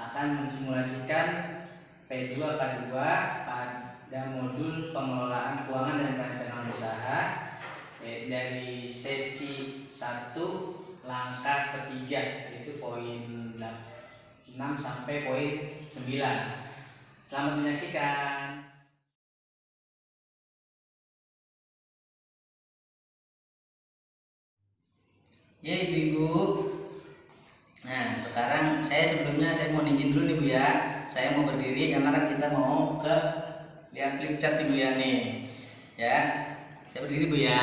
akan mensimulasikan P2K2 pada modul pengelolaan keuangan dan perencanaan usaha dari sesi 1 langkah ketiga, yaitu poin 6 sampai poin 9. Selamat menyaksikan. Ya ibu-ibu, nah sekarang sebelumnya saya mau izin dulu nih Bu ya. Saya mau berdiri karena kan kita mau ke lihat flip chart ibu ya nih. Ya, saya berdiri Bu ya.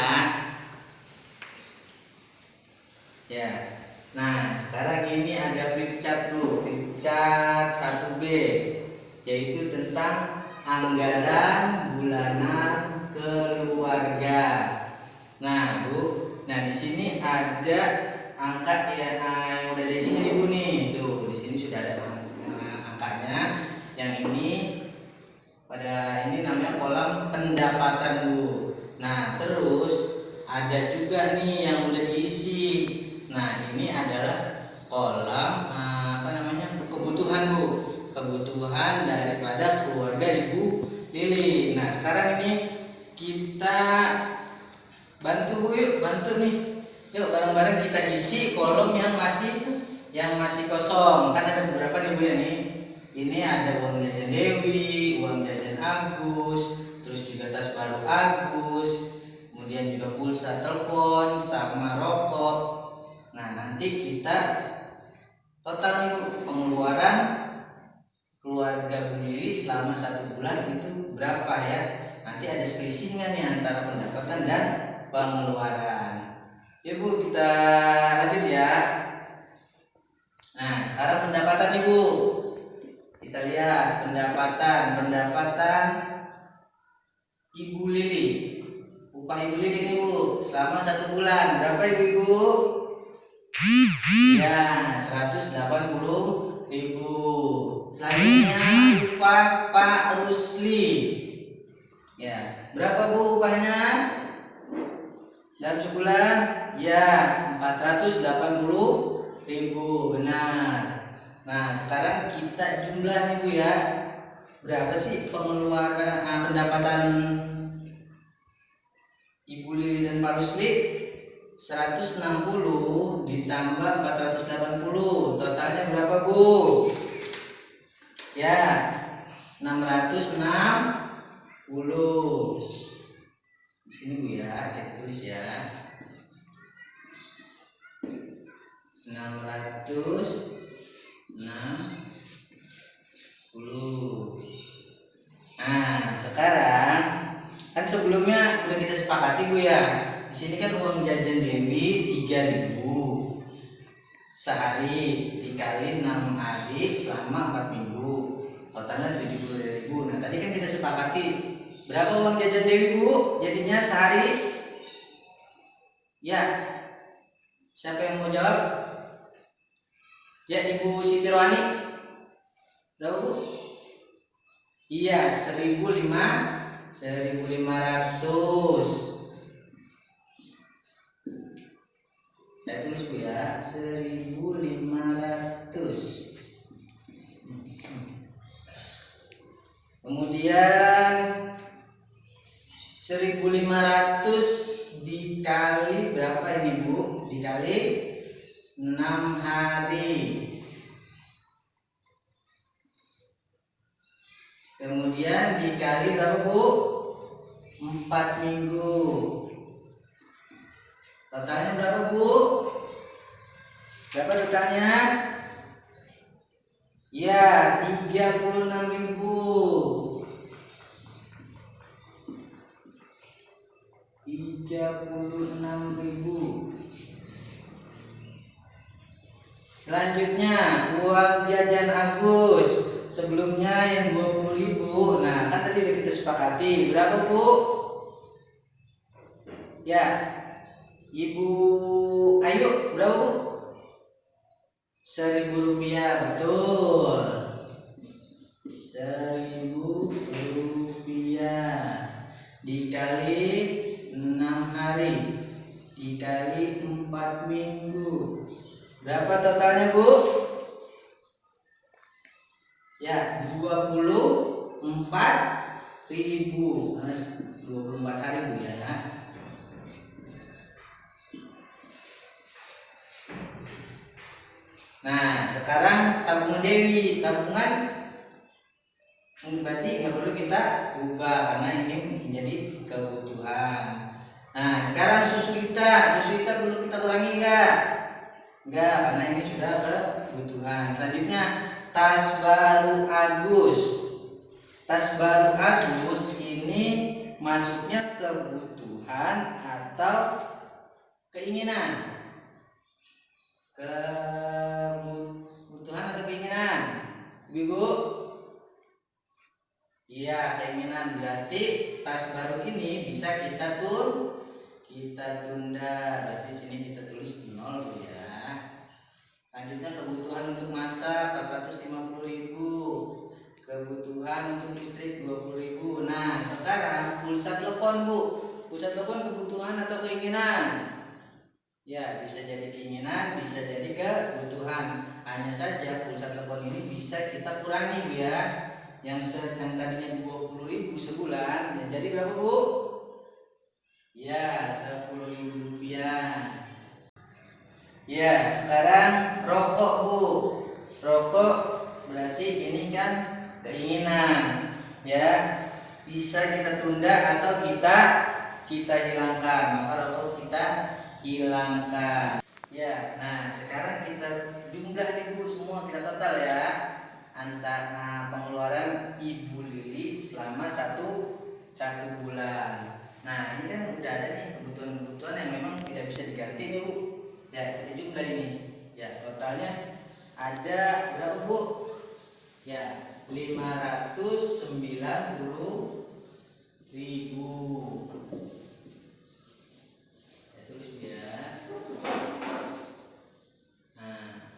Ya, nah sekarang ini ada flip chart Bu, flip chart 1B, yaitu tentang anggaran bulanan keluarga. Nah Bu, nah di sini ada angka yang udah ada isinya nih Bu nih. Tuh, di sini sudah ada angkanya. Yang ini pada ini namanya kolom pendapatan Bu. Nah, terus ada juga nih yang udah diisi. Nah, ini adalah kolom kebutuhan Bu. Kebutuhan daripada keluarga Ibu Lili. Nah, sekarang ini kita bantu Bu yuk, bantu nih. Yuk bareng-bareng kita isi kolom yang masih kosong. Kan ada beberapa nih Bu ya nih. Ini ada uang jajan Dewi, uang jajan Agus, terus juga tas baru Agus, kemudian juga pulsa telepon sama rokok. Nah, nanti kita total nih Bu, pengeluaran keluarga Bu Lili selama 1 bulan itu berapa ya? Nanti ada selisihnya nih antara pendapatan dan pengeluaran. Ya Bu, kita lanjut ya. Nah, sekarang pendapatan Ibu. Kita lihat pendapatan Ibu Lili. Upah Ibu Lili nih Bu, selama 1 bulan berapa Ibu? Ya, 180.000. Selanjutnya upah Pak Rusli. Ya, berapa Bu upahnya? Dalam sebulan? Ya, 480.000. Benar. Nah, sekarang kita jumlah nih Bu ya. Berapa sih pengeluaran pendapatan Ibu Lili dan Pak Rusli? 160 ditambah 480. Totalnya berapa Bu? Ya, 660. Di sini Bu ya, kita tulis ya. 660. Nah, sekarang kan sebelumnya udah kita sepakati Bu ya. Di sini kan uang jajan Dewi 3.000 sehari dikali 6 hari selama 4 minggu. Totalnya 72.000. Nah, tadi kan kita sepakati berapa uang jajan Dewi Bu? Jadinya sehari? Ya. Siapa yang mau jawab? Ya, Ibu Siti Rohani. Berapa Bu? Iya, 1.500. Saya tulis Bu ya, 1.500. Kemudian 1.500 dikali berapa ini Bu? Dikali 6 hari. Kemudian dikali berapa Bu? 4 minggu. Totalnya berapa Bu? Berapa totalnya? Ya, 36.000. 36.000. Selanjutnya uang jajan Agus. Sebelumnya yang 20.000. Nah, kan tadi udah kita sepakati. Berapa Bu? Ya, Ibu Ayu berapa Bu? 1.000 rupiah, betul. 1.000 rupiah dikali 6 hari dikali 4 minggu. Berapa totalnya Bu? Ya, 24.000 karena 24 hari Bu ya. Nah, sekarang tabungan Dewi, tabungan berarti nggak perlu kita ubah karena ini menjadi kebutuhan. Nah, sekarang susu kita perlu kita kurangi enggak, karena ini sudah kebutuhan. Selanjutnya tas baru Agus. Tas baru Agus ini masuknya kebutuhan atau keinginan? Kebutuhan atau keinginan, Ibu? Iya, keinginan. Berarti tas baru ini bisa kita tunda. Berarti sini kita tulis 0 Bu ya. Lanjutnya kebutuhan untuk masak 450.000. Kebutuhan untuk listrik 20.000. Nah, sekarang pulsa telepon Bu. Pulsa telepon kebutuhan atau keinginan? Ya, bisa jadi keinginan, bisa jadi kebutuhan. Hanya saja pulsa telepon ini bisa kita kurangi Bu ya. Yang tadinya 20.000 sebulan, ya jadi berapa Bu? Ya, 10.000 rupiah. Ya, sekarang rokok Bu. Rokok berarti ini kan keinginan, ya. Bisa kita tunda atau kita hilangkan. Maka rokok kita hilangkan. Ya, nah sekarang kita jumlah nih Bu, semua kita total ya. Antara pengeluaran Ibu Lili selama satu bulan. Nah, ini kan udah ada nih kebutuhan-kebutuhan yang memang tidak bisa diganti nih Bu. Ya, kita jumlah ini. Ya, totalnya ada berapa Bu? Ya, 590.000. Ya, tulis ya. Nah,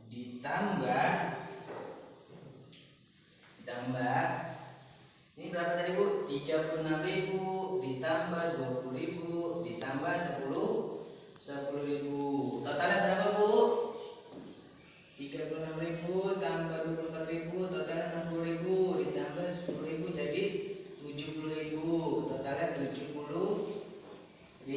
ditambah ini berapa tadi Bu? 36.000 ditambah 20.000 ditambah 10.000. Totalnya berapa Bu? 36.000 tambah 24.000 totalnya 60.000 ditambah 10.000 jadi 70.000. Totalnya 70.000.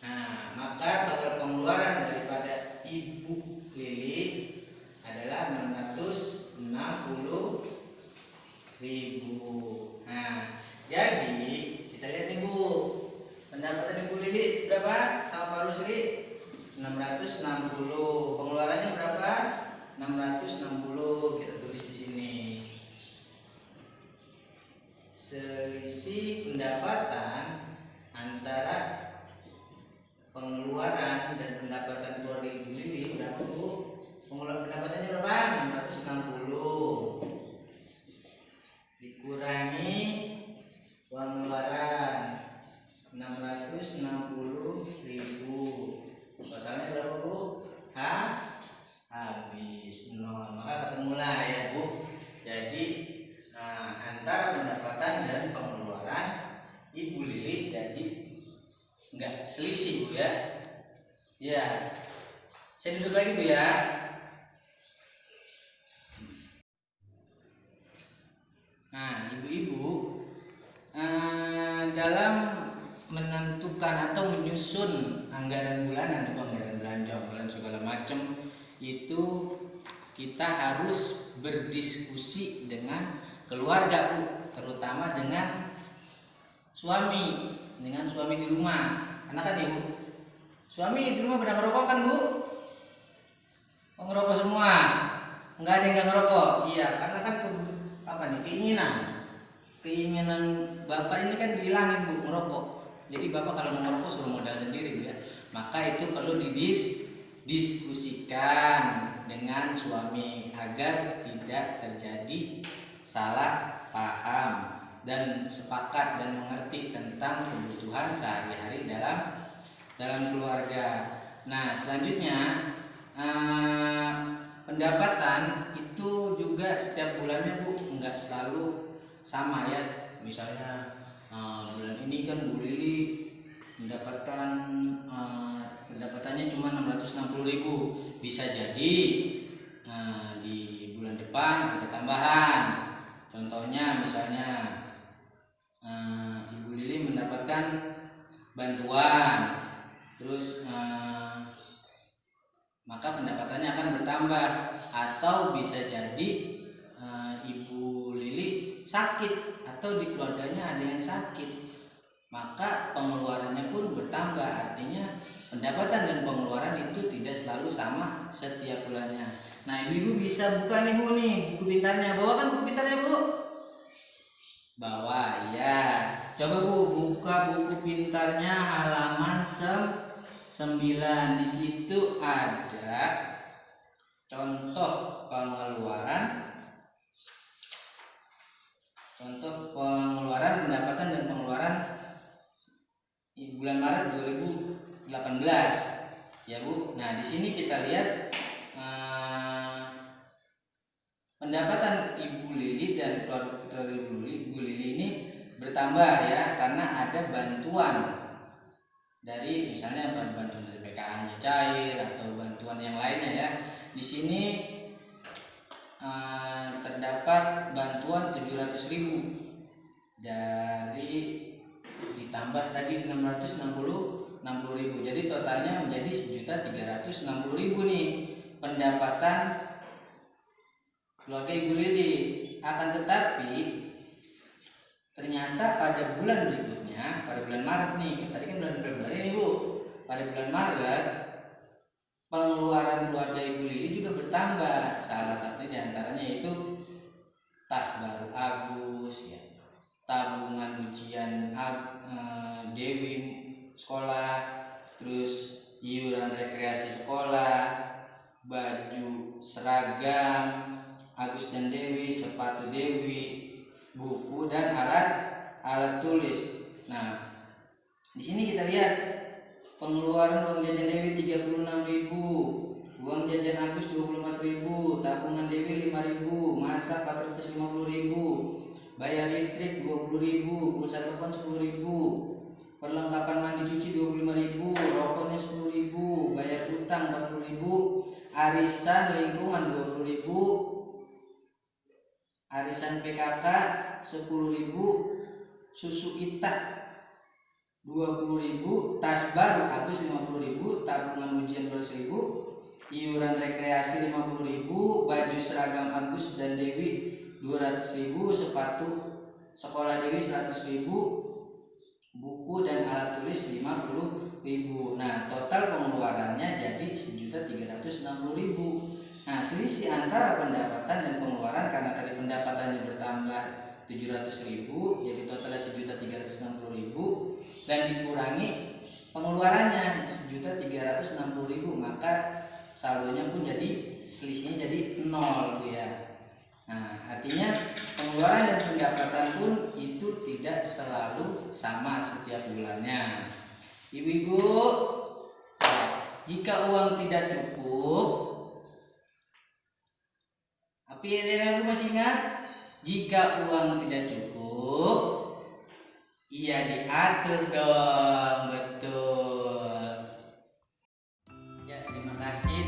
Nah, maka total pengeluaran daripada Ibu Lili adalah 660.000. Nah, jadi kita lihat nih Bu, pendapatan Ibu Lili berapa sama Pak Rusli? 660. Pengeluarannya berapa? 660. Kita tulis di sini. Selisih pendapatan antara pengeluaran dan pendapatan keluarga Ibu Lili berapa Bu? Pengeluaran pendapatannya berapa? 660 dikurangi uang pengeluaran 660.000. Totalnya berapa Bu? Habis 0. Maka ketemulah ya Bu. Jadi antara pendapatan dan pengeluaran Ibu Lili jadi enggak selisih Bu ya. Ya. Saya duduk lagi Bu ya. Nah, ibu-ibu dalam menentukan atau menyusun anggaran bulanan, anggaran belanja, anggaran segala macam itu kita harus berdiskusi dengan keluarga Bu, terutama dengan suami di rumah. Karena kan Ibu, suami di rumah pada ngerokok kan Bu? Ngerokok semua, nggak ada yang nggak ngerokok. Iya, karena kan keinginan bapak ini kan dihilangin Bu, ngerokok. Jadi bapak kalau mau ngerokok suruh modal sendiri Bu ya. Maka itu perlu didiskusikan dengan suami agar tidak terjadi salah paham dan sepakat dan mengerti tentang kebutuhan sehari-hari dalam keluarga. Nah, selanjutnya pendapatan itu juga setiap bulannya Bu, enggak selalu sama ya. Misalnya bulan ini kan Bu Lili mendapatkan pendapatannya cuma 660.000. Bisa jadi di bulan depan ada tambahan. Contohnya misalnya Ibu Lili mendapatkan bantuan, terus maka pendapatannya akan bertambah. Atau bisa jadi Ibu Lili sakit atau di keluarganya ada yang sakit, maka pengeluarannya pun bertambah. Artinya pendapatan dan pengeluaran itu tidak selalu sama setiap bulannya. Nah, ibu-ibu bisa buka nih Bu nih buku pintarnya. Bawa kan buku pintarnya Bu? Bawa ya. Coba Bu buka buku pintarnya halaman 9. Di situ ada contoh pengeluaran pendapatan dan pengeluaran bulan Maret 2018 ya Bu. Nah, di sini kita lihat pendapatan Ibu Lili dan keluarga Ibu Lili ini bertambah ya, karena ada bantuan dari misalnya bantuan dari PKH-nya cair atau bantuan yang lainnya ya. Di sini terdapat bantuan 700.000 dari ditambah tadi 660.000, jadi totalnya menjadi 1.360.000 nih pendapatan keluarga Ibu Lili. Akan tetapi ternyata pada bulan berikutnya, pada bulan Maret nih, tadi kan bulan Februari nih Bu, pada bulan Maret pengeluaran keluarga Ibu Lili juga bertambah. Salah satu diantaranya yaitu tas baru Agus ya, tabungan ujian Dewi sekolah, terus iuran rekreasi sekolah, baju seragam Agus dan Dewi, sepatu Dewi, buku dan alat tulis. Nah, di sini kita lihat pengeluaran uang jajan Dewi 36.000, uang jajan Agus 24.000, tabungan Dewi 5.000, masak 450.000, bayar listrik 20.000, pulsa telepon 10.000, perlengkapan mandi cuci 25.000, rokoknya 10.000, bayar utang 40.000, arisan lingkungan 20.000, arisan PKK 10.000, susu Ita 20.000, tas baru Agus 50.000, tabungan ujian 200.000, iuran rekreasi 50.000, baju seragam Agus dan Dewi 200.000, sepatu sekolah Dewi 100.000, buku dan alat tulis 50.000. Nah, total pengeluarannya jadi 1.360.000. Nah, selisih antara pendapatan dan pengeluaran, karena tadi pendapatannya bertambah 700.000, jadi totalnya 1.360.000, dan dikurangi pengeluarannya 1.360.000, maka saldonya pun jadi selisihnya jadi 0 Bu ya. Nah, artinya pengeluaran dan pendapatan pun itu tidak selalu sama setiap bulannya. Ibu-ibu, jika uang tidak cukup, tapi aku masih ingat, jika uang tidak cukup, iya diatur dong, betul. Ya, terima kasih